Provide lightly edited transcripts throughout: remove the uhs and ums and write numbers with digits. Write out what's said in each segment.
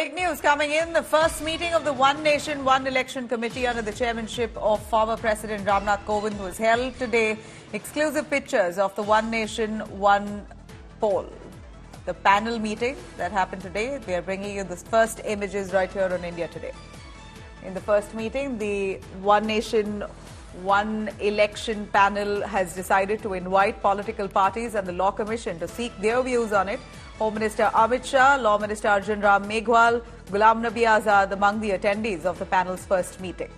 big news coming in. The first meeting of the One Nation, One Election Committee under the chairmanship of former President Nath Kovind was held today. Exclusive pictures of the One Nation, One poll. The panel meeting that happened today. We are bringing you the first images right here on India Today. In the first meeting, the One Nation, One Election panel has decided to invite political parties and the Law Commission to seek their views on it. Home Minister Amit Shah, Law Minister Arjun Ram Meghwal, Ghulam Nabi Azad among the attendees of the panel's first meeting.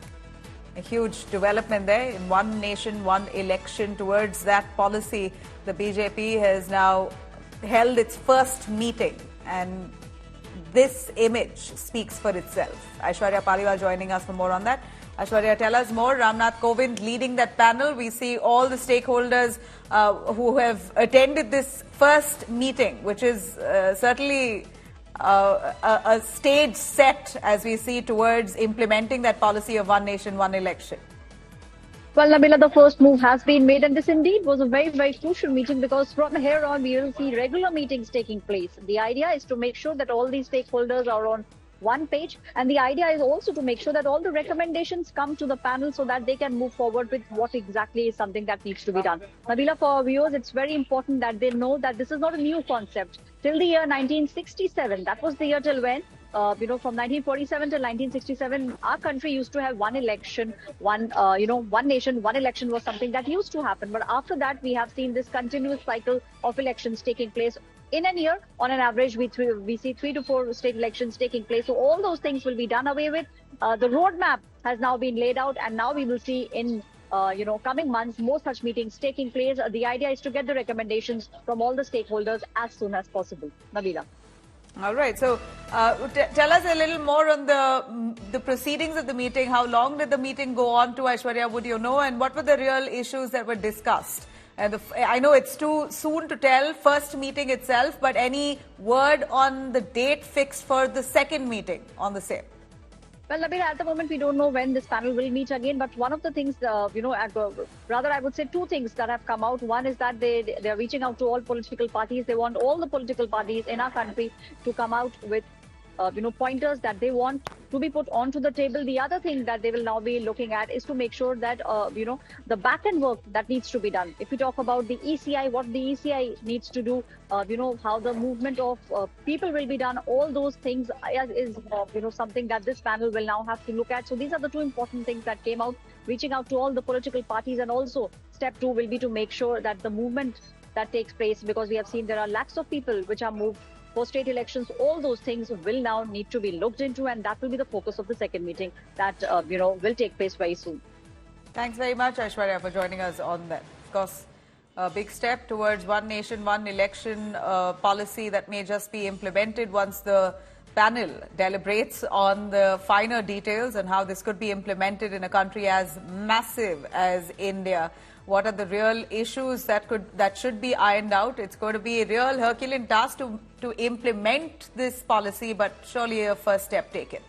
A huge development there in One Nation, One Election. Towards that policy, the BJP has now held its first meeting, and this image speaks for itself. Aishwarya Paliwal joining us for more on that. Aishwarya, tell us more. Nath Kovind leading that panel. We see all the stakeholders who have attended this first meeting, which is certainly a stage set as we see towards implementing that policy of One Nation, One Election. Well, Nabila, the first move has been made, and this indeed was a very, very crucial meeting because from here on we will see regular meetings taking place. The idea is to make sure that all these stakeholders are on one page, and the idea is also to make sure that all the recommendations come to the panel so that they can move forward with what exactly is something that needs to be done. Nabila, for our viewers, it's very important that they know that this is not a new concept. Till the year 1967, that was the year till when, from 1947 till 1967, our country used to have one election, one nation, one election was something that used to happen. But after that, we have seen this continuous cycle of elections taking place. In a year, on an average, we see 3 to 4 state elections taking place. So all those things will be done away with. The roadmap has now been laid out, and now we will see in coming months more such meetings taking place. The idea is to get the recommendations from all the stakeholders as soon as possible. Nabila. All right. So tell us a little more on the proceedings of the meeting. How long did the meeting go on to, Aishwarya, would you know? And what were the real issues that were discussed? And I know it's too soon to tell first meeting itself, but any word on the date fixed for the second meeting on the same? Well, Nabila, at the moment, we don't know when this panel will meet again. But one of the things, rather, I would say two things that have come out. One is that they are reaching out to all political parties. They want all the political parties in our country to come out with pointers that they want to be put onto the table. The other thing that they will now be looking at is to make sure that, the back-end work that needs to be done. If we talk about the ECI, what the ECI needs to do, how the movement of people will be done, all those things is something that this panel will now have to look at. So these are the two important things that came out, reaching out to all the political parties. And also, step 2 will be to make sure that the movement that takes place, because we have seen there are lakhs of people which are moved for state elections, all those things will now need to be looked into, and that will be the focus of the second meeting that, will take place very soon. Thanks very much, Aishwarya, for joining us on that. Of course, a big step towards One Nation, One Election policy that may just be implemented once the panel deliberates on the finer details and how this could be implemented in a country as massive as India. What are the real issues that should be ironed out? It's going to be a real Herculean task to implement this policy, but surely a first step taken.